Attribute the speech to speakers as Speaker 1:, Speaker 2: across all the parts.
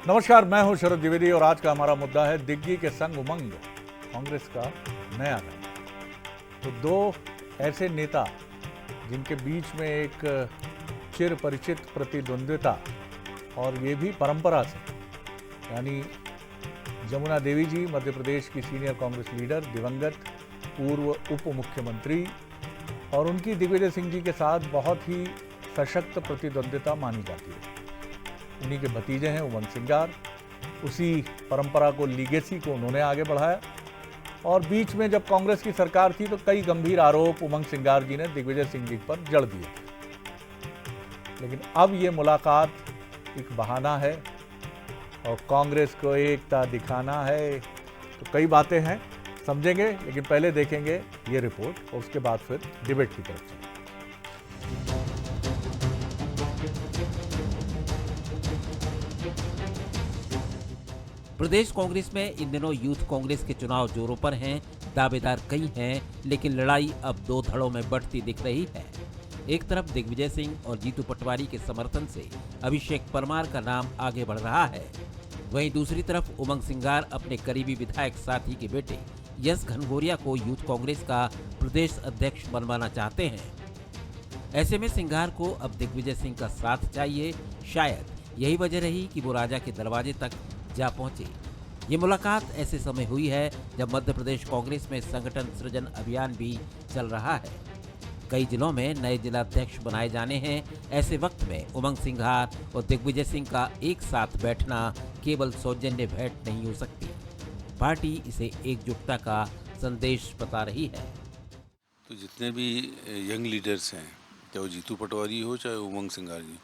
Speaker 1: नमस्कार, मैं हूं शरद द्विवेदी और आज का हमारा मुद्दा है दिग्गी के संग उमंग, कांग्रेस का नया रंग। तो दो ऐसे नेता जिनके बीच में एक चिर परिचित प्रतिद्वंद्विता और ये भी परंपरा से, यानी जमुना देवी जी मध्य प्रदेश की सीनियर कांग्रेस लीडर, दिवंगत पूर्व उप मुख्यमंत्री, और उनकी दिग्विजय सिंह जी के साथ बहुत ही सशक्त प्रतिद्वंद्विता मानी जाती है। उन्हीं के भतीजे हैं उमंग सिंगार। उसी परंपरा को, लीगेसी को उन्होंने आगे बढ़ाया और बीच में जब कांग्रेस की सरकार थी तो कई गंभीर आरोप उमंग सिंगार जी ने दिग्विजय सिंह जी पर जड़ दिए थे। लेकिन अब ये मुलाकात एक बहाना है और कांग्रेस को एकता दिखाना है। तो कई बातें हैं, समझेंगे, लेकिन पहले देखेंगे ये रिपोर्ट और उसके बाद फिर डिबेट की तरफ चलेंगे।
Speaker 2: प्रदेश कांग्रेस में इन दिनों यूथ कांग्रेस के चुनाव जोरों पर हैं। दावेदार कई हैं, लेकिन लड़ाई अब दो धड़ों में बढ़ती दिख रही है। एक तरफ दिग्विजय सिंह और जीतू पटवारी के समर्थन से अभिषेक परमार का नाम आगे बढ़ रहा है, वहीं दूसरी तरफ उमंग सिंगार अपने करीबी विधायक साथी के बेटे यश घनघोरिया को यूथ कांग्रेस का प्रदेश अध्यक्ष बनवाना चाहते हैं। ऐसे में सिंगार को अब दिग्विजय सिंह का साथ चाहिए। शायद यही वजह रही कि वो राजा के दरवाजे तक जा पहुंचे। ये मुलाकात ऐसे समय हुई है जब मध्य प्रदेश कांग्रेस में संगठन सृजन अभियान भी चल रहा है। कई जिलों में नए जिलाध्यक्ष बनाए जाने हैं। ऐसे वक्त में उमंग सिंगार और दिग्विजय सिंह का एक साथ बैठना केवल सौजन्य भेंट नहीं हो सकती। पार्टी इसे एकजुटता का संदेश बता रही है।
Speaker 3: तो जितने भी यंग लीडर्स हैं, चाहे वो जीतू पटवारी हो चाहे उमंग सिंगार जी,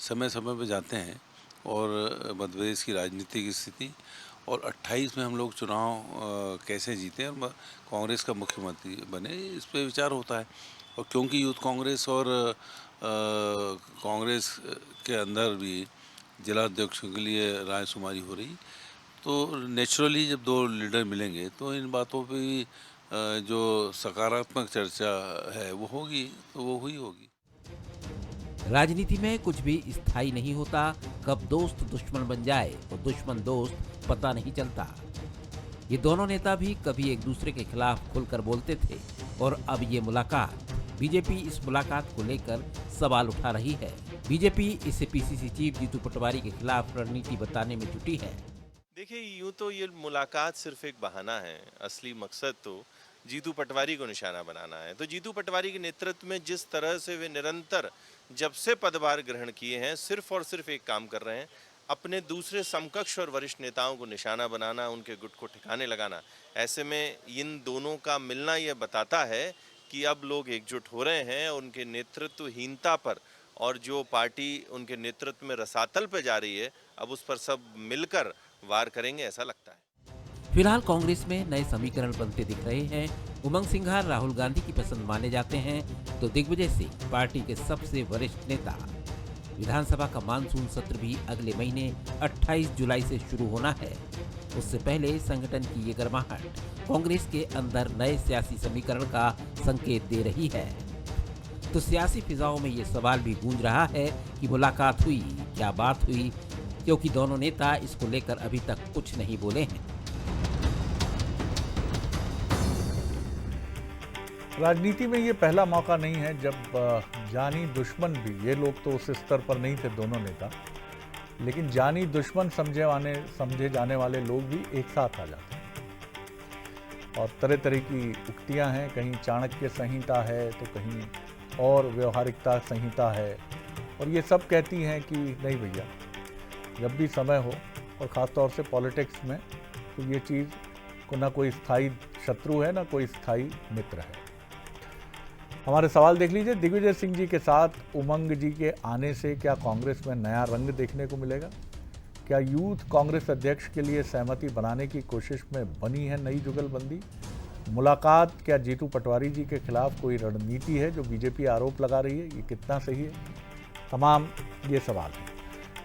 Speaker 3: समय समय पर जाते हैं और मध्य प्रदेश की राजनीतिक स्थिति और 28 में हम लोग चुनाव कैसे जीते और कांग्रेस का मुख्यमंत्री बने, इस पे विचार होता है। और क्योंकि यूथ कांग्रेस और कांग्रेस के अंदर भी जिला अध्यक्षों के लिए रायशुमारी हो रही, तो नेचुरली जब दो लीडर मिलेंगे तो इन बातों पे भी जो सकारात्मक चर्चा है वो होगी, तो वो हुई होगी।
Speaker 2: राजनीति में कुछ भी स्थायी नहीं होता। कब दोस्त दुश्मन बन जाए और दुश्मन दोस्त पता नहीं चलता। ये दोनों नेता भी कभी एक दूसरे के खिलाफ खुलकर बोलते थे और अब ये मुलाकात, बीजेपी इस मुलाकात को लेकर सवाल उठा रही है। बीजेपी इसे पीसीसी चीफ जीतू पटवारी के खिलाफ रणनीति बताने में जुटी है।
Speaker 4: देखिए, यूं तो ये मुलाकात सिर्फ एक बहाना है। असली मकसद तो जीतू पटवारी को निशाना बनाना है। तो जीतू पटवारी के नेतृत्व में जिस तरह से वे निरंतर जब से पदभार ग्रहण किए हैं, सिर्फ और सिर्फ एक काम कर रहे हैं, अपने दूसरे समकक्ष और वरिष्ठ नेताओं को निशाना बनाना, उनके गुट को ठिकाने लगाना। ऐसे में इन दोनों का मिलना यह बताता है कि अब लोग एकजुट हो रहे हैं। उनके नेतृत्वहीनता पर और जो पार्टी उनके नेतृत्व में रसातल पे जा रही है, अब उस पर सब मिलकर वार करेंगे, ऐसा लगता है।
Speaker 2: फिलहाल कांग्रेस में नए समीकरण बनते दिख रहे हैं। उमंग सिंगार राहुल गांधी की पसंद माने जाते हैं, तो दिग्विजय सिंह पार्टी के सबसे वरिष्ठ नेता। विधानसभा का मानसून सत्र भी अगले महीने 28 जुलाई से शुरू होना है। उससे पहले संगठन की ये गर्माहट कांग्रेस के अंदर नए सियासी समीकरण का संकेत दे रही है। तो सियासी फिजाओं में ये सवाल भी गूंज रहा है कि मुलाकात हुई, क्या बात हुई, क्योंकि दोनों नेता इसको लेकर अभी तक कुछ नहीं बोले हैं।
Speaker 1: राजनीति में ये पहला मौका नहीं है जब जानी दुश्मन भी, ये लोग तो उस स्तर पर नहीं थे दोनों नेता, लेकिन जानी दुश्मन समझे जाने वाले लोग भी एक साथ आ जाते हैं। और तरह तरह की उक्तियां हैं, कहीं चाणक्य संहिता है तो कहीं और व्यवहारिकता संहिता है, और ये सब कहती हैं कि नहीं भैया, जब भी समय हो, और ख़ासतौर से पॉलिटिक्स में, तो ये चीज़ को ना कोई स्थायी शत्रु है ना कोई स्थायी मित्र है। हमारे सवाल देख लीजिए। दिग्विजय सिंह जी के साथ उमंग जी के आने से क्या कांग्रेस में नया रंग देखने को मिलेगा? क्या यूथ कांग्रेस अध्यक्ष के लिए सहमति बनाने की कोशिश में बनी है नई जुगलबंदी? मुलाकात क्या जीतू पटवारी जी के खिलाफ कोई रणनीति है जो बीजेपी आरोप लगा रही है? ये कितना सही है? तमाम ये सवाल हैं।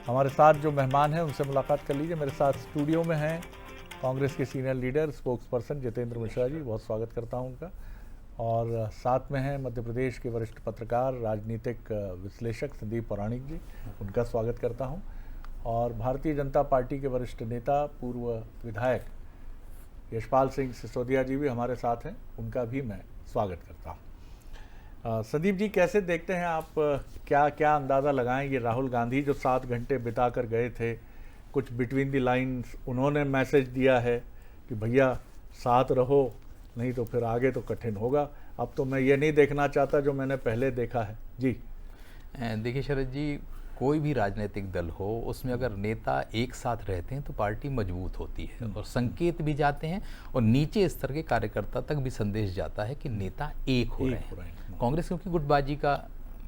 Speaker 1: हमारे साथ जो मेहमान हैं उनसे मुलाकात कर लीजिए। मेरे साथ स्टूडियो में हैं कांग्रेस के senior leader, spokesperson Jitendra Mishra ji, बहुत स्वागत करता हूं उनका। और साथ में हैं मध्य प्रदेश के वरिष्ठ पत्रकार, राजनीतिक विश्लेषक संदीप पौराणिक जी, उनका स्वागत करता हूं। और भारतीय जनता पार्टी के वरिष्ठ नेता पूर्व विधायक यशपाल सिंह सिसोदिया जी भी हमारे साथ हैं, उनका भी मैं स्वागत करता हूं। संदीप जी, कैसे देखते हैं आप, क्या क्या अंदाज़ा लगाएं, ये राहुल गांधी जो 7 घंटे बिता कर गए थे, कुछ बिटवीन द लाइन्स उन्होंने मैसेज दिया है कि भैया साथ रहो, नहीं तो फिर आगे तो कठिन होगा, अब तो मैं ये नहीं देखना चाहता जो मैंने पहले देखा है। जी
Speaker 5: देखिए शरद जी, कोई भी राजनीतिक दल हो, उसमें अगर नेता एक साथ रहते हैं तो पार्टी मजबूत होती है और संकेत भी जाते हैं और नीचे स्तर के कार्यकर्ता तक भी संदेश जाता है कि नेता एक हो रहे हैं। कांग्रेस क्योंकि गुटबाजी का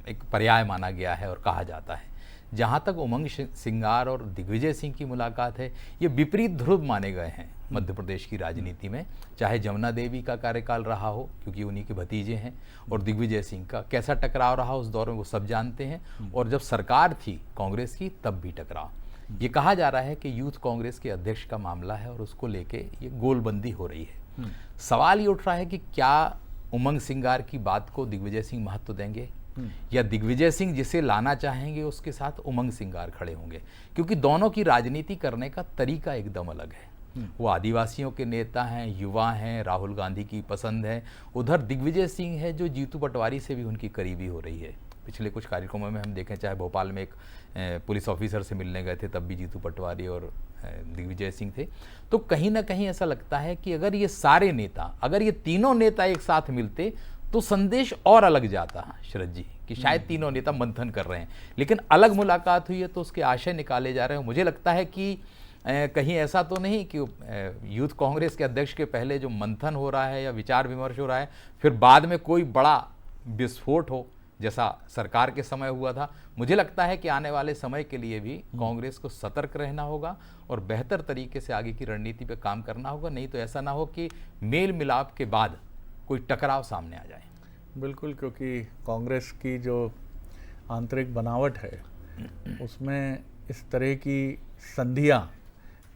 Speaker 5: एक पर्याय माना गया है और कहा जाता है। जहाँ तक उमंग सिंगार और दिग्विजय सिंह की मुलाकात है, ये विपरीत ध्रुव माने गए हैं मध्य प्रदेश की राजनीति में। चाहे जमुना देवी का कार्यकाल रहा हो, क्योंकि उन्हीं के भतीजे हैं, और दिग्विजय सिंह का कैसा टकराव रहा उस दौर में वो सब जानते हैं। और जब सरकार थी कांग्रेस की तब भी टकराव। ये कहा जा रहा है कि यूथ कांग्रेस के अध्यक्ष का मामला है और उसको लेके ये गोलबंदी हो रही है। सवाल ये उठ रहा है कि क्या उमंग सिंगार की बात को दिग्विजय सिंह महत्व देंगे या दिग्विजय सिंह जिसे लाना चाहेंगे उसके साथ उमंग सिंगार खड़े होंगे, क्योंकि दोनों की राजनीति करने का तरीका एकदम अलग है। वो आदिवासियों के नेता हैं, युवा हैं, राहुल गांधी की पसंद है। उधर दिग्विजय सिंह है जो जीतू पटवारी से भी उनकी करीबी हो रही है। पिछले कुछ कार्यक्रमों में हम देखें, चाहे भोपाल में एक पुलिस ऑफिसर से मिलने गए थे, तब भी जीतू पटवारी और दिग्विजय सिंह थे। तो कहीं ना कहीं ऐसा लगता है कि अगर ये सारे नेता, अगर ये तीनों नेता एक साथ मिलते तो संदेश और अलग जाता है शरद जी, कि शायद तीनों नेता मंथन कर रहे हैं। लेकिन अलग मुलाकात हुई है तो उसके आशय निकाले जा रहे हैं। मुझे लगता है कि कहीं ऐसा तो नहीं कि यूथ कांग्रेस के अध्यक्ष के पहले जो मंथन हो रहा है या विचार विमर्श हो रहा है, फिर बाद में कोई बड़ा विस्फोट हो जैसा सरकार के समय हुआ था। मुझे लगता है कि आने वाले समय के लिए भी कांग्रेस को सतर्क रहना होगा और बेहतर तरीके से आगे की रणनीति पर काम करना होगा। नहीं तो ऐसा ना हो कि मेल मिलाप के बाद कोई टकराव सामने आ जाए।
Speaker 1: बिल्कुल, क्योंकि कांग्रेस की जो आंतरिक बनावट है उसमें इस तरह की संधियां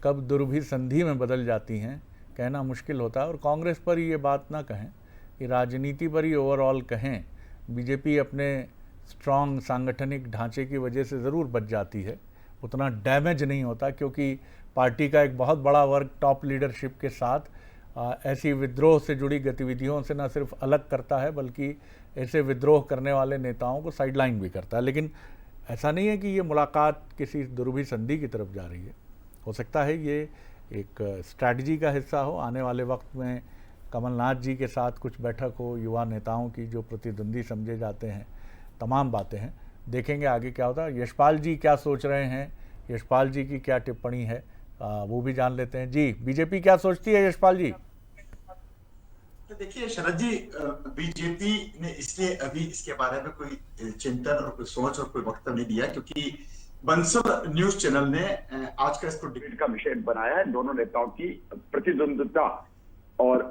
Speaker 1: कब दुर्भी संधि में बदल जाती हैं कहना मुश्किल होता है। और कांग्रेस पर ये बात ना कहें कि राजनीति पर ही ओवरऑल कहें, बीजेपी अपने स्ट्रॉन्ग सांगठनिक ढांचे की वजह से ज़रूर बच जाती है, उतना डैमेज नहीं होता, क्योंकि पार्टी का एक बहुत बड़ा वर्ग टॉप लीडरशिप के साथ ऐसी विद्रोह से जुड़ी गतिविधियों से न सिर्फ अलग करता है बल्कि ऐसे विद्रोह करने वाले नेताओं को साइडलाइन भी करता है। लेकिन ऐसा नहीं है कि ये मुलाकात किसी दुर्भी संधि की तरफ जा रही है। हो सकता है ये एक स्ट्रैटेजी का हिस्सा हो। आने वाले वक्त में कमलनाथ जी के साथ कुछ बैठक हो, युवा नेताओं की जो प्रतिद्वंदी समझे जाते हैं, तमाम बातें हैं। देखेंगे आगे क्या होता है। यशपाल जी क्या सोच रहे हैं, यशपाल जी की क्या टिप्पणी है, वो भी जान लेते हैं। जी, बीजेपी क्या सोचती है यशपाल जी?
Speaker 6: तो देखिए शरद जी, बीजेपी ने इसलिए अभी इसके बारे में कोई चिंतन और कोई सोच और कोई वक्तव्य नहीं दिया क्योंकि बंसल न्यूज चैनल ने आज का इसको डिबेट का विषय बनाया है। दोनों नेताओं की प्रतिद्वंद्विता। और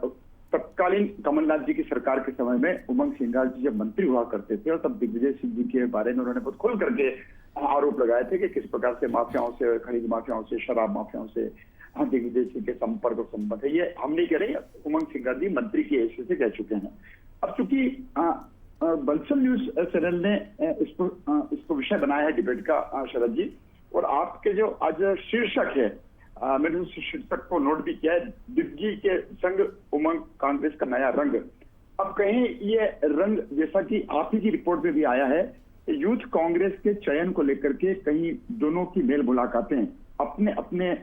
Speaker 6: तत्कालीन कमलनाथ जी की सरकार के समय में उमंग सिंगार जी जब मंत्री हुआ करते थे और तब दिग्विजय सिंह जी के बारे में उन्होंने बहुत खुल करके आरोप लगाए थे कि किस प्रकार से माफियाओं से, खरीद माफियाओं से, शराब माफियाओं से दिग्विजय सिंह के संपर्क और संबंध है। ये हम नहीं कह रहे, उमंग सिंगार जी मंत्री की हैसियत से कह चुके हैं। अब चूंकि बंसल न्यूज चैनल ने इसको विषय बनाया है डिबेट का शरद जी, और आपके जो आज शीर्षक है, मैंने उस शीर्षक को नोट भी किया है, दिग्गी के संग उमंग कांग्रेस का नया रंग। अब कहीं ये रंग, जैसा कि आप ही की रिपोर्ट में भी आया है, यूथ कांग्रेस के चयन को लेकर के कहीं दोनों की मेल मुलाकातें अपने अपने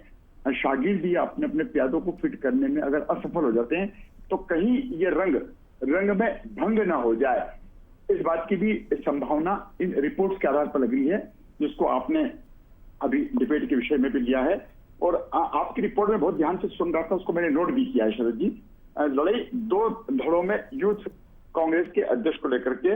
Speaker 6: शागिर्द या अपने अपने प्यादों को फिट करने में अगर असफल हो जाते हैं तो कहीं ये रंग में भंग ना हो जाए, इस बात की भी संभावना इन रिपोर्ट्स के आधार पर लग रही है, जिसको आपने अभी डिबेट के विषय में भी लिया है। और आपकी रिपोर्ट में बहुत ध्यान से सुन रहा था, उसको मैंने नोट भी किया है शरद जी। लड़ाई दो धड़ों में यूथ कांग्रेस के अध्यक्ष को लेकर के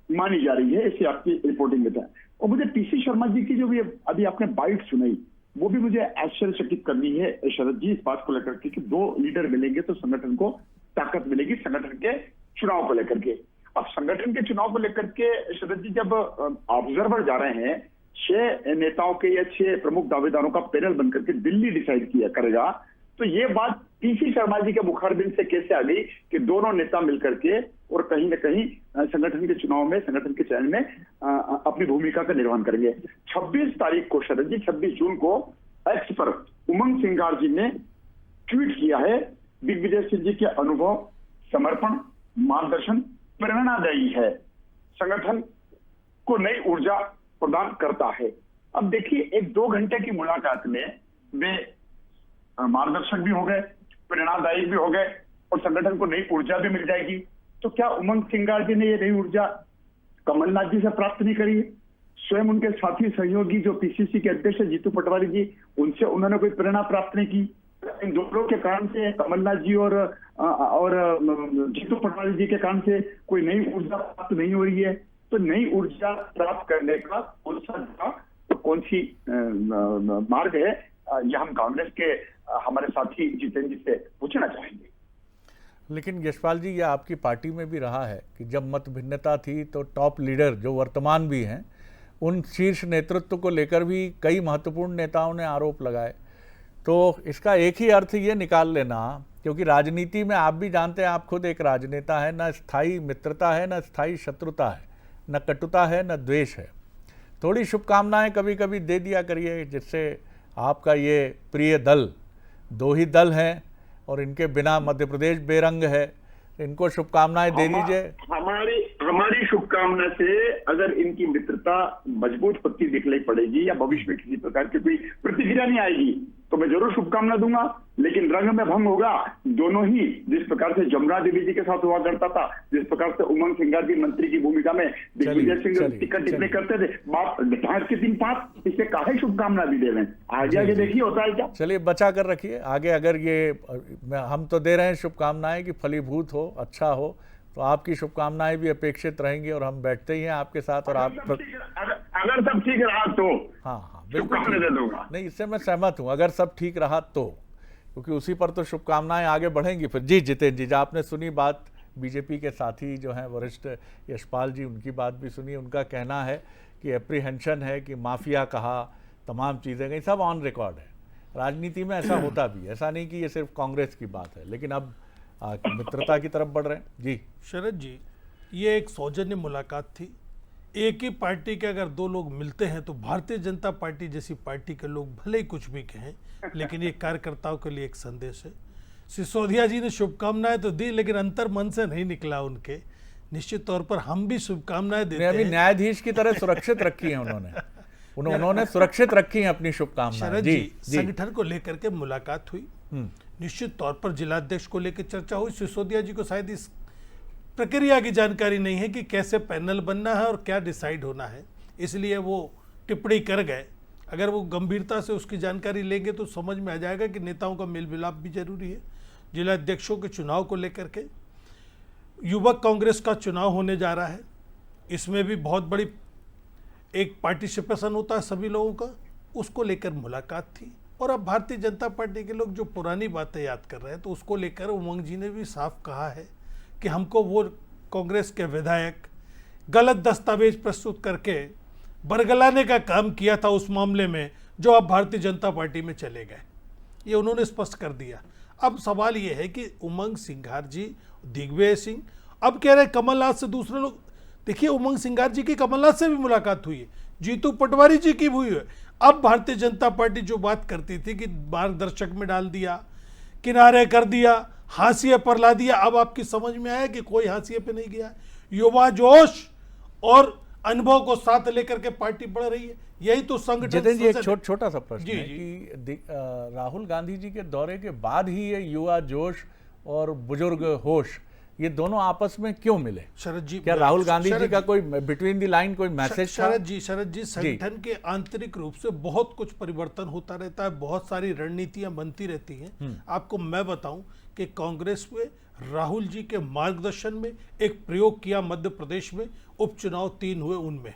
Speaker 6: मानी जा रही है, इसे आपकी रिपोर्टिंग में था। और मुझे पीसी शर्मा जी की जो भी अभी आपने बाइट सुनाई, वो भी मुझे आश्चर्यचकित करनी है शरद जी, इस बात को लेकर के कि दो लीडर मिलेंगे तो संगठन को ताकत मिलेगी, संगठन के चुनाव को लेकर के। अब संगठन के चुनाव को लेकर के शरद जी जब ऑब्जर्वर जा रहे हैं, 6 नेताओं के या 6 प्रमुख दावेदारों का पैनल बनकर के दिल्ली डिसाइड किया करेगा, तो ये बात पीसी शर्मा जी के मुखारबिन से कैसे आ गई कि दोनों नेता मिलकर के
Speaker 7: और कहीं न कहीं संगठन के चुनाव में, संगठन के चयन में अपनी भूमिका का निर्वहन करेंगे। 26 तारीख को शरद जी, 26 जून को एक्स पर उमंग सिंघार जी ने ट्वीट किया है, दिग्विजय सिंह जी के अनुभव, समर्पण, मार्गदर्शन प्रेरणादायी है, संगठन को नई ऊर्जा प्रदान करता है। अब देखिए, एक 2 घंटे की मुलाकात में वे मार्गदर्शक भी हो गए, प्रेरणादायी भी हो गए और संगठन को नई ऊर्जा भी मिल जाएगी। तो क्या उमंग सिंघार जी ने ये नई ऊर्जा कमलनाथ जी से प्राप्त नहीं करी? स्वयं उनके साथी सहयोगी जो पीसीसी के अध्यक्ष जीतू पटवारी जी, उनसे उन्होंने कोई प्रेरणा प्राप्त नहीं की? इन दोनों के कारण से, कमलनाथ जी और जीतू पटवारी जी के कारण से कोई नई ऊर्जा प्राप्त नहीं हो रही है। तो नई ऊर्जा प्राप्त करने का कौन सी मार्ग है, यह हम कांग्रेस के हमारे साथी जितेंद्र जी से पूछना चाहेंगे।
Speaker 1: लेकिन यशपाल जी, ये आपकी पार्टी में भी रहा है कि जब मत भिन्नता थी तो टॉप लीडर जो वर्तमान भी हैं, उन शीर्ष नेतृत्व को लेकर भी कई महत्वपूर्ण नेताओं ने आरोप लगाए। तो इसका एक ही अर्थ ये निकाल लेना, क्योंकि राजनीति में आप भी जानते हैं, आप खुद एक राजनेता है, न स्थायी मित्रता है, न स्थायी शत्रुता है, न कटुता है, न द्वेष है। थोड़ी शुभकामनाएं कभी कभी दे दिया करिए, जिससे आपका ये प्रिय दल, 2 ही दल हैं और इनके बिना मध्य प्रदेश बेरंग है, इनको शुभकामनाएं दे दीजिए।
Speaker 7: हमारी शुभकामना से अगर इनकी मित्रता मजबूत होती दिखलाई पड़ेगी या भविष्य में किसी प्रकार की कोई प्रतिक्रिया नहीं आएगी तो मैं जरूर शुभकामना दूंगा, लेकिन रंग में भंग होगा। दोनों ही, जिस प्रकार से जमुना देवी जी के साथ हुआ करता था, जिस प्रकार से उमंग सिंघार जी मंत्री की भूमिका में दिग्विजय सिंह टिकट डिक्लेयर करते थे, बाप 5 के 3 5, इससे काहे शुभकामना भी दे रहे हैं। आगे देखिए होता है क्या।
Speaker 1: चलिए, बचा कर रखिए आगे। अगर ये हम तो दे रहे हैं शुभकामनाएं कि फलीभूत हो, अच्छा हो, तो आपकी शुभकामनाएं भी अपेक्षित रहेंगी और हम बैठते ही हैं आपके साथ। और आप
Speaker 7: अगर सब ठीक रहा तो
Speaker 1: हाँ बिल्कुल
Speaker 7: दे दूंगा।
Speaker 1: नहीं, इससे मैं सहमत हूं, अगर सब ठीक रहा तो, क्योंकि उसी पर तो शुभकामनाएं आगे बढ़ेंगी फिर। जी जितेंद्र जी, आपने सुनी बात, बीजेपी के साथी जो हैं वरिष्ठ यशपाल जी, उनकी बात भी सुनी। उनका कहना है कि एप्रीहेंशन है कि माफिया कहा, तमाम चीज़ें गई, सब ऑन रिकॉर्ड है। राजनीति में ऐसा होता भी है, ऐसा नहीं कि ये सिर्फ कांग्रेस की बात है। लेकिन अब मित्रता की तरफ बढ़ रहे हैं। जी
Speaker 8: शरद जी, ये एक सौजन्य मुलाकात थी। एक ही पार्टी के अगर 2 लोग मिलते हैं तो भारतीय जनता पार्टी जैसी पार्टी के लोग भले ही कुछ भी कहें, लेकिन ये कार्यकर्ताओं के लिए एक संदेश है। सिसोदिया जी ने शुभकामनाएं तो दी, लेकिन अंतर मन से नहीं निकला उनके। निश्चित तौर पर हम भी शुभकामनाएं देते हैं।
Speaker 1: अभी न्यायाधीश की तरह सुरक्षित रखी है उन्होंने सुरक्षित रखी है अपनी शुभकामनाएं।
Speaker 8: शरद जी, संगठन को लेकर के मुलाकात हुई, निश्चित तौर पर जिलाध्यक्ष को लेकर चर्चा हुई। सिसोदिया जी को शायद इस प्रक्रिया की जानकारी नहीं है कि कैसे पैनल बनना है और क्या डिसाइड होना है, इसलिए वो टिप्पणी कर गए। अगर वो गंभीरता से उसकी जानकारी लेंगे तो समझ में आ जाएगा कि नेताओं का मेल मिलाप भी जरूरी है। जिलाध्यक्षों के चुनाव को लेकर के युवक कांग्रेस का चुनाव होने जा रहा है, इसमें भी बहुत बड़ी एक पार्टिसिपेशन होता है सभी लोगों का, उसको लेकर मुलाकात थी। और अब भारतीय जनता पार्टी के लोग जो पुरानी बातें याद कर रहे हैं, तो उसको लेकर उमंग जी ने भी साफ कहा है कि हमको वो कांग्रेस के विधायक गलत दस्तावेज प्रस्तुत करके बरगलाने का काम किया था उस मामले में, जो अब भारतीय जनता पार्टी में चले गए, ये उन्होंने स्पष्ट कर दिया। अब सवाल ये है कि उमंग सिंघार जी, दिग्विजय सिंह, अब कह रहे कमलनाथ से दूसरे लोग। देखिए, उमंग सिंघार जी की कमलनाथ से भी मुलाकात हुई है, जीतू पटवारी जी की भी हुई है। अब भारतीय जनता पार्टी जो बात करती थी कि मार्गदर्शक में डाल दिया, किनारे कर दिया, हाशिए पर ला दिया, अब आपकी समझ में आया कि कोई हाशिए पे नहीं गया। युवा जोश और अनुभव को साथ लेकर के पार्टी बढ़ रही है, यही तो संगठन।
Speaker 1: जी, एक छोटा सा प्रश्न है कि राहुल गांधी जी के दौरे के बाद ही ये युवा जोश और बुजुर्ग होश, ये दोनों आपस में क्यों मिले?
Speaker 8: शरद जी,
Speaker 1: क्या राहुल गांधी जी का कोई बिटवीन द लाइन कोई मैसेज था?
Speaker 8: शरद जी, संगठन के आंतरिक रूप से बहुत कुछ परिवर्तन होता रहता है, बहुत सारी रणनीतियां बनती रहती हैं। आपको मैं बताऊं कि कांग्रेस में राहुल जी के मार्गदर्शन में एक प्रयोग किया मध्य प्रदेश में, उपचुनाव 3 हुए, उनमें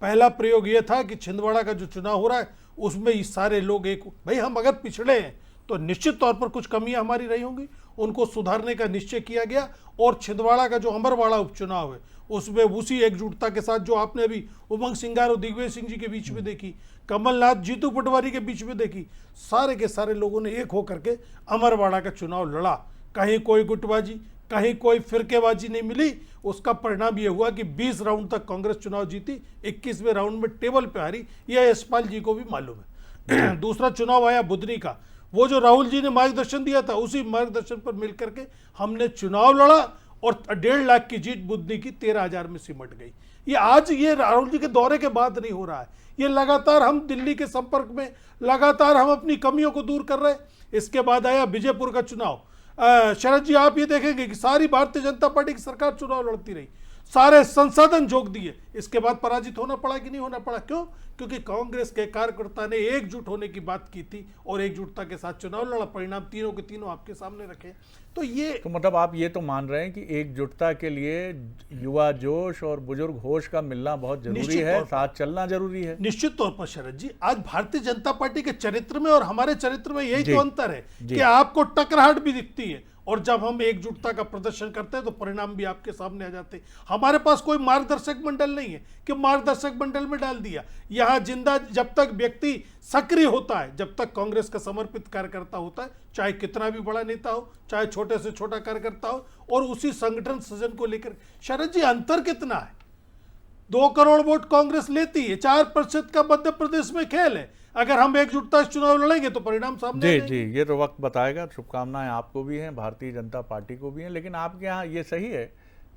Speaker 8: पहला प्रयोग यह था कि छिंदवाड़ा का जो चुनाव हो रहा है उसमें ये सारे लोग एक, भाई हम अगर पिछड़े हैं तो निश्चित तौर पर कुछ कमियां हमारी रही होंगी, उनको सुधारने का निश्चय किया गया। और छिंदवाड़ा का जो अमरवाड़ा उपचुनाव है उसमें उसी एकजुटता के साथ जो आपने अभी उमंग सिंघार और दिग्विजय सिंह जी के बीच में देखी, कमलनाथ जीतू पटवारी के बीच में देखी, सारे के सारे लोगों ने एक होकर के अमरवाड़ा का चुनाव लड़ा। कहीं कोई गुटबाजी, कहीं कोई फिरकेबाजी नहीं मिली। उसका परिणाम ये हुआ कि 20 राउंड तक कांग्रेस चुनाव जीती, 21वें राउंड में टेबल पे हारी। यह यशपाल जी को भी मालूम है। दूसरा चुनाव आया बुधनी का, वो जो राहुल जी ने मार्गदर्शन दिया था, उसी मार्गदर्शन पर मिल करके हमने चुनाव लड़ा और 1.5 लाख की जीत बुधनी की 13,000 में सिमट गई। ये आज ये राहुल जी के दौरे के बाद नहीं हो रहा है, ये लगातार हम दिल्ली के संपर्क में, लगातार हम अपनी कमियों को दूर कर रहे हैं। इसके बाद आया विजयपुर का चुनाव। शरद जी, आप ये देखेंगे कि सारी भारतीय जनता पार्टी की सरकार चुनाव लड़ती रही, सारे संसाधन झोंक दिए, इसके बाद पराजित होना पड़ा कि नहीं होना पड़ा? क्यों? क्योंकि कांग्रेस के कार्यकर्ता ने एकजुट होने की बात की थी और एकजुटता के साथ चुनाव लड़ा, परिणाम तीनों के तीनों आपके सामने रखे। तो ये
Speaker 1: तो मतलब आप ये तो मान रहे हैं कि एकजुटता के लिए युवा जोश और बुजुर्ग होश का मिलना बहुत जरूरी है, साथ चलना जरूरी है।
Speaker 8: निश्चित तौर पर शरद जी, आज भारतीय जनता पार्टी के चरित्र में और हमारे चरित्र में यही तो अंतर है कि आपको टकराहट भी दिखती है और जब हम एकजुटता का प्रदर्शन करते हैं तो परिणाम भी आपके सामने आ जाते हैं। हमारे पास कोई मार्गदर्शक मंडल नहीं है कि मार्गदर्शक मंडल में डाल दिया। यहाँ जिंदा जब तक व्यक्ति सक्रिय होता है, जब तक कांग्रेस का समर्पित कार्यकर्ता होता है, चाहे कितना भी बड़ा नेता हो, चाहे छोटे से छोटा कार्यकर्ता हो, और उसी संगठन सृजन को लेकर, शरद जी अंतर कितना है? 2 करोड़ वोट कांग्रेस लेती है, 4% का मध्य प्रदेश में खेल है। अगर हम एकजुटता से चुनाव लड़ेंगे तो परिणाम सामने
Speaker 1: जी जी, ये तो वक्त बताएगा। शुभकामनाएं आपको भी हैं, भारतीय जनता पार्टी को भी हैं। लेकिन आपके यहाँ ये सही है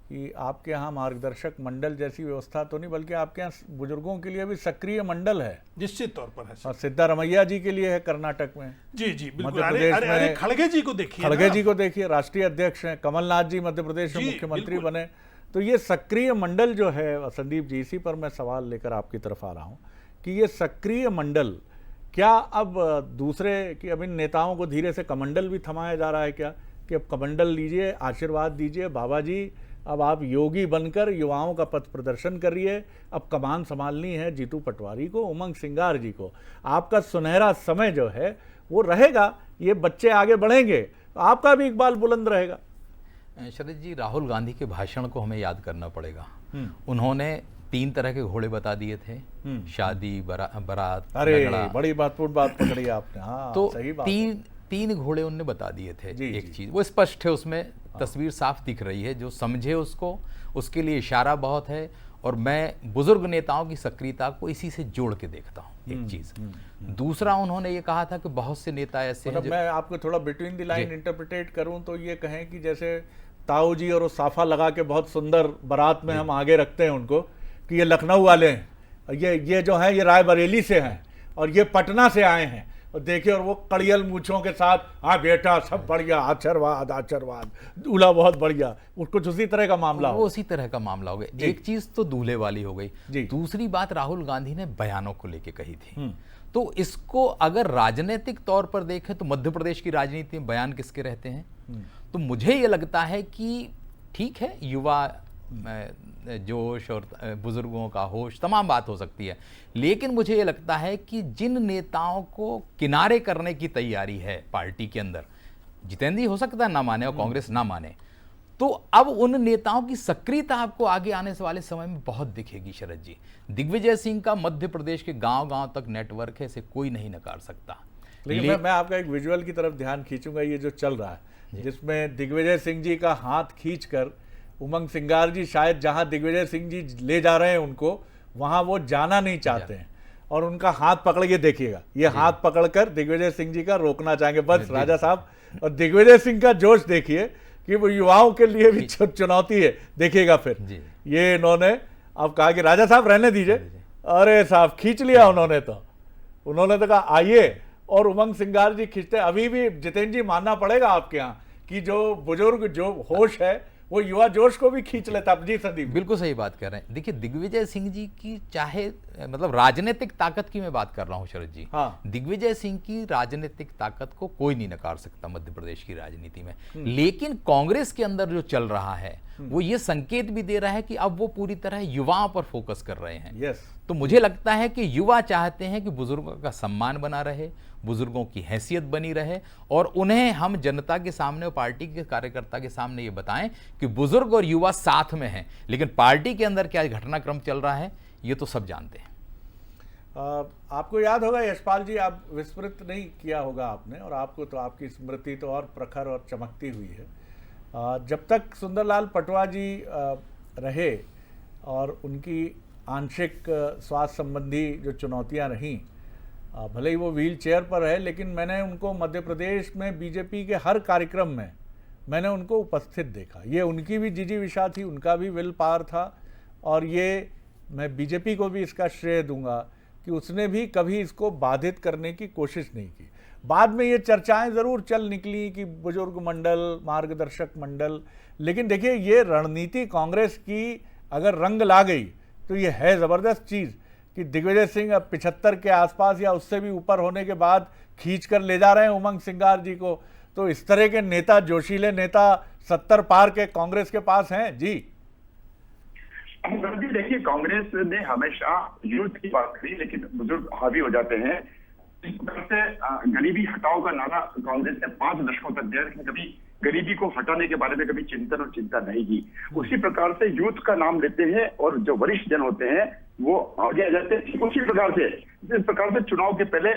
Speaker 1: कि आपके यहाँ मार्गदर्शक मंडल जैसी व्यवस्था तो नहीं, बल्कि आपके यहाँ बुजुर्गों के लिए भी सक्रिय मंडल है।
Speaker 8: निश्चित तौर पर है।
Speaker 1: और सिद्धारमैया जी के लिए है कर्नाटक में।
Speaker 8: जी जी बिल्कुल।
Speaker 1: मध्य प्रदेश
Speaker 8: अरे खड़गे जी को देखिए,
Speaker 1: खड़गे जी को देखिए, राष्ट्रीय अध्यक्ष हैं। कमलनाथ जी मध्य प्रदेश में मुख्यमंत्री बने। तो ये सक्रिय मंडल जो है, संदीप जी, इसी पर मैं सवाल लेकर आपकी तरफ आ रहा हूँ कि ये सक्रिय मंडल क्या अब दूसरे कि अब इन नेताओं को धीरे से कमंडल भी थमाया जा रहा है क्या, कि अब कमंडल लीजिए, आशीर्वाद दीजिए, बाबा जी अब आप योगी बनकर युवाओं का पथ प्रदर्शन करिए, अब कमान संभालनी है जीतू पटवारी को, उमंग सिंगार जी को। आपका सुनहरा समय जो है वो रहेगा, ये बच्चे आगे बढ़ेंगे तो आपका भी इकबाल बुलंद रहेगा।
Speaker 5: शरद जी, राहुल गांधी के भाषण को हमें याद करना पड़ेगा। उन्होंने 3 तरह के घोड़े बता दिए थे, शादी, बारात,
Speaker 1: अरे
Speaker 5: झगड़ा।
Speaker 1: बड़ी महत्वपूर्ण बात पकड़ी आपने। हाँ,
Speaker 5: तो
Speaker 1: सही बात।
Speaker 5: 3 घोड़े उनने बता दिए थे। एक चीज वो स्पष्ट है, उसमें तस्वीर साफ दिख रही है। जो समझे उसको, उसके लिए इशारा बहुत है। और मैं बुजुर्ग नेताओं की सक्रियता को इसी से जोड़ के देखता हूँ। एक चीज। दूसरा, उन्होंने ये कहा था कि बहुत से नेता ऐसे हैं।
Speaker 1: मैं आपको थोड़ा बिटवीन द लाइन इंटरप्रिटेट करूं तो ये कहें कि जैसे ताऊ जी और वो साफा लगा के बहुत सुंदर बारात में हम आगे रखते हैं उनको कि ये लखनऊ वाले हैं, ये जो हैं ये रायबरेली से हैं और ये पटना से आए हैं, और देखिए और वो कड़ियल मूछों के साथ, हाँ बेटा सब बढ़िया, आशीर्वाद आशीर्वाद, दूल्हा बहुत बढ़िया। कुछ उसी तरह का मामला
Speaker 5: वो उसी तरह का मामला हो गया। एक चीज तो दूल्हे वाली हो गई। दूसरी बात राहुल गांधी ने बयानों को लेके कही थी। तो इसको अगर राजनीतिक तौर पर देखें तो मध्य प्रदेश की राजनीति में बयान किसके रहते हैं? तो मुझे ये लगता है कि ठीक है, युवा जोश और बुजुर्गों का होश, तमाम बात हो सकती है, लेकिन मुझे ये लगता है कि जिन नेताओं को किनारे करने की तैयारी है पार्टी के अंदर, जितेंद्र हो सकता है ना माने और कांग्रेस ना माने, तो अब उन नेताओं की सक्रियता आपको आगे आने वाले समय में बहुत दिखेगी। शरद जी, दिग्विजय सिंह का मध्य प्रदेश के गांव-गांव तक नेटवर्क है, इसे कोई नहीं नकार सकता।
Speaker 1: लेकिन मैं आपका एक विजुअल की तरफ ध्यान खींचूंगा, ये जो चल रहा है जिसमें दिग्विजय सिंह जी का हाथ खींचकर उमंग सिंगार जी शायद जहां दिग्विजय सिंह जी ले जा रहे हैं उनको, वहां वो जाना नहीं चाहते हैं और उनका हाथ पकड़ के देखिएगा, ये हाथ पकड़कर दिग्विजय सिंह जी का रोकना चाहेंगे बस राजा साहब। और दिग्विजय सिंह का जोश देखिए कि वो युवाओं के लिए भी चुनौती है, देखिएगा फिर ये इन्होंने अब कहा कि राजा साहब रहने दीजिए, अरे साहब खींच लिया उन्होंने तो कहा आइए, और उमंग सिंगार जी खींचते। अभी भी जितेंद्र जी मानना पड़ेगा आपके यहाँ कि जो बुजुर्ग जो होश है वो युवा जोश को भी खींच लेता। जी संदीप,
Speaker 5: बिल्कुल सही बात कर रहे हैं। देखिए, दिग्विजय सिंह जी की चाहे मतलब राजनीतिक ताकत की मैं बात कर रहा हूं शरद जी।
Speaker 1: हाँ।
Speaker 5: दिग्विजय सिंह की राजनीतिक ताकत को कोई नहीं नकार सकता मध्य प्रदेश की राजनीति में, लेकिन कांग्रेस के अंदर जो चल रहा है वो ये संकेत भी दे रहा है कि अब वो पूरी तरह युवाओं पर फोकस कर रहे हैं। तो मुझे लगता है कि युवा चाहते हैं कि बुजुर्गों का सम्मान बना रहे, बुजुर्गों की हैसियत बनी रहे, और उन्हें हम जनता के सामने और पार्टी के कार्यकर्ता के सामने ये बताएं कि बुजुर्ग और युवा साथ में हैं। लेकिन पार्टी के अंदर क्या घटनाक्रम चल रहा है ये तो सब जानते हैं।
Speaker 1: आपको याद होगा यशपाल जी, आप विस्मृत नहीं किया होगा आपने, और आपको तो आपकी स्मृति तो और प्रखर और चमकती हुई है जब तक सुंदरलाल पटवा जी रहे और उनकी आंशिक स्वास्थ्य संबंधी जो चुनौतियां रहीं, भले ही वो व्हील चेयर पर रहे, लेकिन मैंने उनको मध्य प्रदेश में बीजेपी के हर कार्यक्रम में मैंने उनको उपस्थित देखा। ये उनकी भी जिजीविषा थी, उनका भी विल पावर था, और ये मैं बीजेपी को भी इसका श्रेय दूंगा कि उसने भी कभी इसको बाधित करने की कोशिश नहीं की। बाद में ये चर्चाएं ज़रूर चल निकली कि बुजुर्ग मंडल, मार्गदर्शक मंडल, लेकिन देखिए ये रणनीति कांग्रेस की अगर रंग ला गई तो ये है ज़बरदस्त चीज़ कि दिग्विजय सिंह अब 75 के आसपास या उससे भी ऊपर होने के बाद खींच कर ले जा रहे हैं उमंग सिंगार जी को। तो इस तरह के नेता, जोशीले नेता 70 पार के कांग्रेस के पास हैं जी।
Speaker 7: देखिए, कांग्रेस ने हमेशा यूथ की बात करी, लेकिन बुजुर्ग हावी हो जाते हैं। इस प्रकार से गरीबी हटाओ का नारा कांग्रेस ने 5 दशकों तक दिया, लेकिन कभी गरीबी को हटाने के बारे में कभी चिंतन और चिंता नहीं की। उसी प्रकार से यूथ का नाम लेते हैं और जो वरिष्ठ जन होते हैं वो आगे आ जाते हैं। उसी प्रकार से जिस प्रकार से चुनाव के पहले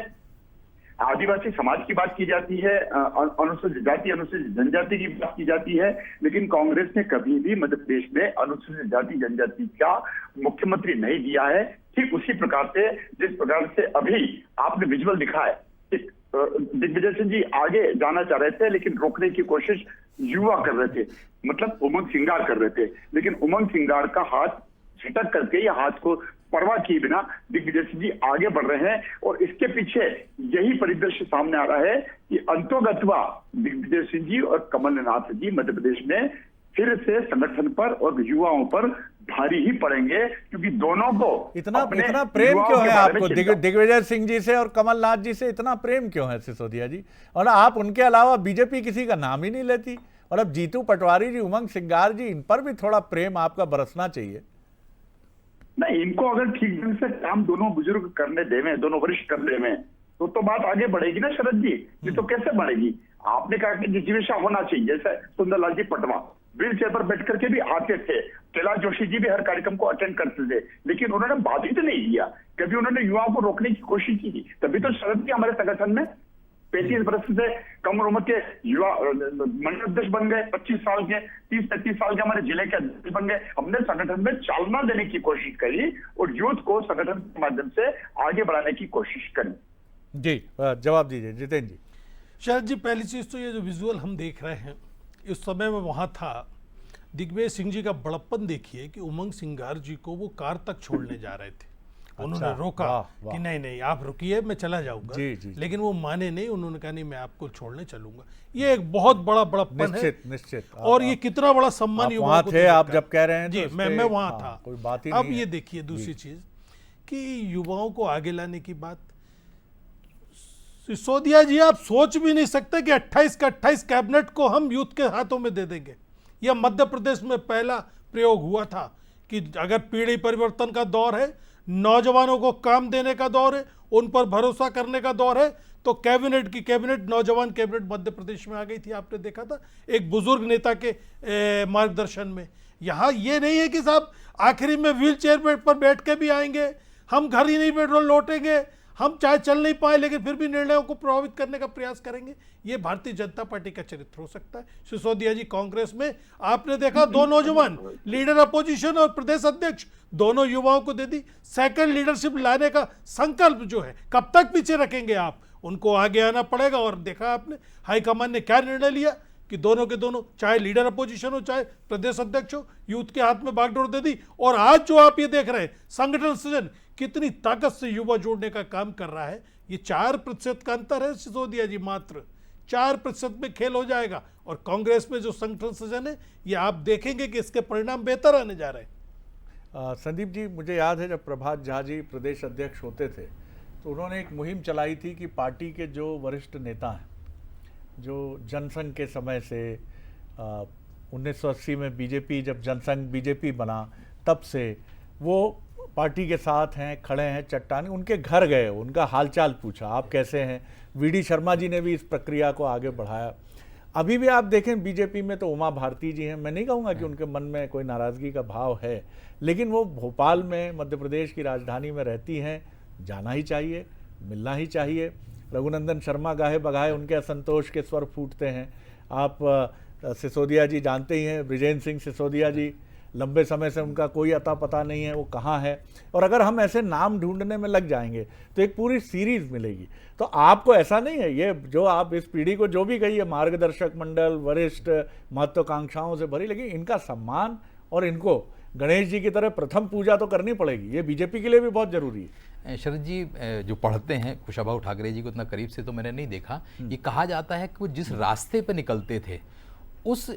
Speaker 7: आदिवासी समाज की बात की जाती है, अनुसूचित जाति, अनुसूचित जनजाति की बात की जाती है, लेकिन कांग्रेस ने कभी भी मध्य प्रदेश में अनुसूचित जाति जनजाति का मुख्यमंत्री नहीं दिया है। ठीक उसी प्रकार से जिस प्रकार से अभी आपने विजुअल दिखा है, दिग्विजय सिंह जी आगे जाना चाह रहे थे, लेकिन रोकने की कोशिश युवा कर रहे थे, मतलब उमंग सिंगार कर रहे थे, लेकिन उमंग सिंगार का हाथ झटक करके या हाथ को परवाह किए बिना दिग्विजय सिंह जी आगे बढ़ रहे हैं। और इसके पीछे यही परिदृश्य सामने आ रहा है कि अंतोगत्वा दिग्विजय सिंह जी और कमलनाथ जी मध्य प्रदेश में फिर से संगठन पर और युवाओं पर भारी ही पड़ेंगे, क्योंकि दोनों को
Speaker 1: इतना प्रेम क्यों है आपको दिग्विजय सिंह जी से और कमलनाथ जी से? इतना प्रेम क्यों है सिसोदिया जी? और आप उनके अलावा बीजेपी किसी का नाम ही नहीं लेती। और अब जीतू पटवारी जी, उमंग सिंगार जी, इन पर भी थोड़ा प्रेम आपका बरसना चाहिए।
Speaker 7: नहीं, इनको अगर ठीक ढंग से काम दोनों बुजुर्ग करने देवें, दोनों वरिष्ठ कर देवें, तो बात आगे बढ़ेगी ना शरद जी। ये तो कैसे बढ़ेगी? आपने कहा कि जिजीविषा होना चाहिए, जैसे सुंदरलाल जी पटवा व्हील चेयर पर बैठ करके भी आते थे, कैलाश जोशी जी भी हर कार्यक्रम को अटेंड करते थे, लेकिन उन्होंने बाधित नहीं किया, कभी उन्होंने युवाओं को रोकने की कोशिश की। तभी तो शरद जी हमारे संगठन में 35 वर्ष से कम उम्र के युवा मंडल अध्यक्ष बन गए, 25 साल के, 30-35 साल के हमारे जिले के अध्यक्ष बन गए। हमने संगठन में चालना देने की कोशिश करी और यूथ को संगठन के माध्यम से आगे बढ़ाने की कोशिश करी।
Speaker 1: जी, जवाब दीजिए जितेंद्र जी।
Speaker 8: शरद जी, पहली चीज तो ये जो विजुअल हम देख रहे हैं, इस समय में वहां था, दिग्विजय सिंह जी का बड़प्पन देखिए कि उमंग सिंगार जी को वो कार तक छोड़ने जा रहे थे। उन्होंने रोका कि नहीं आप रुकिए, मैं चला जाऊंगा, लेकिन वो माने नहीं। उन्होंने कहा नहीं, मैं आपको छोड़ने चलूंगा। ये एक बहुत बड़ा बड़प्पन है,
Speaker 1: निश्चित।
Speaker 8: और ये कितना बड़ा सम्मान
Speaker 1: युवाओं को थे। आप जब कह रहे हैं
Speaker 8: जी,
Speaker 1: तो
Speaker 8: मैं वहां था,
Speaker 1: कोई बात ही
Speaker 8: अब
Speaker 1: नहीं
Speaker 8: ये देखिए दूसरी चीज कि युवाओं को आगे लाने की बात, सिसोदिया जी आप सोच भी नहीं सकते कि 28 का 28 कैबिनेट को हम यूथ के हाथों में दे देंगे। यह मध्य प्रदेश में पहला प्रयोग हुआ था कि अगर पीढ़ी परिवर्तन का दौर है, नौजवानों को काम देने का दौर है, उन पर भरोसा करने का दौर है, तो कैबिनेट नौजवान कैबिनेट मध्य प्रदेश में आ गई थी। आपने देखा था एक बुजुर्ग नेता के मार्गदर्शन में। यहाँ ये नहीं है कि साहब आखिरी में व्हील चेयर पर बैठ के भी आएंगे, हम घर ही नहीं पेट्रोल लौटेंगे, हम चाहे चल नहीं पाए लेकिन फिर भी निर्णयों को प्रभावित करने का प्रयास करेंगे। ये भारतीय जनता पार्टी का चरित्र हो सकता है। सिसोदिया जी, कांग्रेस में आपने देखा 2 नौजवान लीडर अपोजिशन और प्रदेश अध्यक्ष दोनों युवाओं को दे दी। सेकंड लीडरशिप लाने का संकल्प जो है, कब तक पीछे रखेंगे आप? उनको आगे आना पड़ेगा। और देखा आपने हाईकमान ने क्या निर्णय लिया कि दोनों के दोनों, चाहे लीडर अपोजिशन हो चाहे प्रदेश अध्यक्ष हो, यूथ के हाथ में बागडोर दे दी। और आज जो आप ये देख रहे हैं, संगठन सृजन कितनी ताकत से युवा जोड़ने का काम कर रहा है। ये 4% का अंतर है सिसोदिया जी, मात्र 4% में खेल हो जाएगा। और कांग्रेस में जो संगठन सृजन है, ये आप देखेंगे कि इसके परिणाम बेहतर आने जा रहे हैं।
Speaker 1: संदीप जी, मुझे याद है जब प्रभात झा जी प्रदेश अध्यक्ष होते थे तो उन्होंने एक मुहिम चलाई थी कि पार्टी के जो वरिष्ठ नेता हैं, जो जनसंघ के समय से 1980 में बीजेपी, जब जनसंघ बीजेपी बना तब से वो पार्टी के साथ हैं, खड़े हैं, चट्टानी, उनके घर गए, उनका हालचाल पूछा, आप कैसे हैं। वीडी शर्मा जी ने भी इस प्रक्रिया को आगे बढ़ाया। अभी भी आप देखें बीजेपी में तो उमा भारती जी हैं। मैं नहीं कहूँगा कि उनके मन में कोई नाराज़गी का भाव है, लेकिन वो भोपाल में, मध्य प्रदेश की राजधानी में रहती हैं। जाना ही चाहिए, मिलना ही चाहिए। रघुनंदन शर्मा गाहे बगाहे उनके असंतोष के स्वर फूटते हैं। आप सिसोदिया जी जानते ही हैं, बृजेंद्र सिंह सिसोदिया जी, लंबे समय से उनका कोई अता पता नहीं है वो कहाँ है। और अगर हम ऐसे नाम ढूंढने में लग जाएंगे तो एक पूरी सीरीज मिलेगी। तो आपको ऐसा नहीं है, ये जो आप इस पीढ़ी को जो भी कहिए, मार्गदर्शक मंडल, वरिष्ठ, महत्वाकांक्षाओं से भरी, लेकिन इनका सम्मान और इनको गणेश जी की तरह प्रथम पूजा तो करनी पड़ेगी। ये बीजेपी के लिए भी बहुत जरूरी है।
Speaker 5: शरद जी जो पढ़ते हैं, कुशाभाऊ ठाकरे जी को इतना करीब से तो मैंने नहीं देखा, ये कहा जाता है कि वो जिस रास्ते पे निकलते थे उस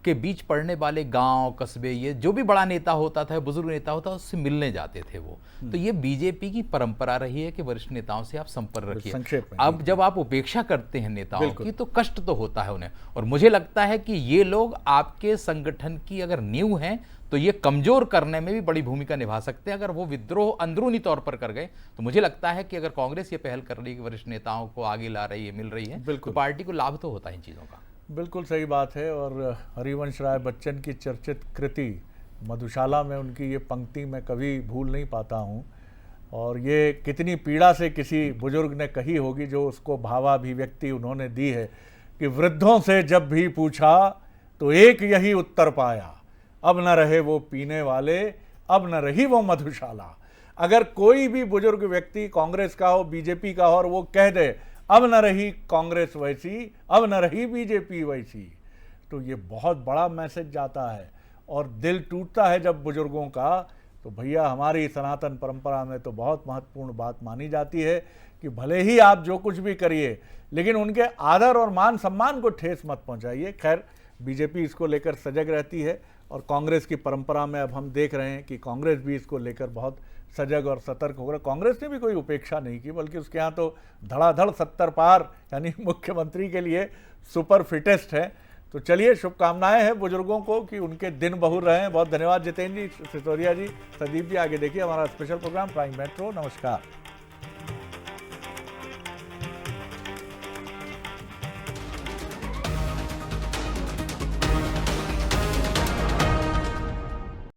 Speaker 5: के बीच पड़ने वाले गांव, कस्बे, ये जो भी बड़ा नेता होता था, बुजुर्ग नेता होता था, उससे मिलने जाते थे वो। तो ये बीजेपी की परंपरा रही है कि वरिष्ठ नेताओं से आप संपर्क रखिए।
Speaker 1: संक्षेप में
Speaker 5: अब जब आप उपेक्षा करते हैं नेताओं की तो कष्ट तो होता है उन्हें, और मुझे लगता है कि ये लोग आपके संगठन की अगर नींव हैं तो ये कमजोर करने में भी बड़ी भूमिका निभा सकते हैं। अगर वो विद्रोह अंदरूनी तौर पर कर गए तो मुझे लगता है कि अगर कांग्रेस ये पहल कर रही है कि वरिष्ठ नेताओं को आगे ला रही है, मिल रही है, तो पार्टी को लाभ तो होता है इन चीज़ों का।
Speaker 1: बिल्कुल सही बात है। और हरिवंश राय बच्चन की चर्चित कृति मधुशाला में उनकी ये पंक्ति मैं कभी भूल नहीं पाता हूँ, और ये कितनी पीड़ा से किसी बुजुर्ग ने कही होगी, जो उसको भावाभिव्यक्ति उन्होंने दी है कि वृद्धों से जब भी पूछा तो एक यही उत्तर पाया, अब न रहे वो पीने वाले, अब न रही वो मधुशाला। अगर कोई भी बुजुर्ग व्यक्ति कांग्रेस का हो, बीजेपी का हो, और वो कह दे अब न रही कांग्रेस वैसी, अब न रही बीजेपी वैसी, तो ये बहुत बड़ा मैसेज जाता है और दिल टूटता है जब बुजुर्गों का। तो भैया हमारी सनातन परंपरा में तो बहुत महत्वपूर्ण बात मानी जाती है कि भले ही आप जो कुछ भी करिए, लेकिन उनके आदर और मान सम्मान को ठेस मत पहुंचाइए। खैर, बीजेपी इसको लेकर सजग रहती है और कांग्रेस की परंपरा में अब हम देख रहे हैं कि कांग्रेस भी इसको लेकर बहुत सजग और सतर्क हो रहा। कांग्रेस ने भी कोई उपेक्षा नहीं की, बल्कि उसके यहाँ तो धड़ाधड़ 70 पार, यानी मुख्यमंत्री के लिए सुपर फिटेस्ट है। तो चलिए, शुभकामनाएं हैं बुजुर्गों को कि उनके दिन बहुर रहे हैं। बहुत धन्यवाद जितेंद्र जी, सिसोदिया जी, संदीप जी। आगे देखिए हमारा स्पेशल प्रोग्राम प्राइम मेट्रो। नमस्कार।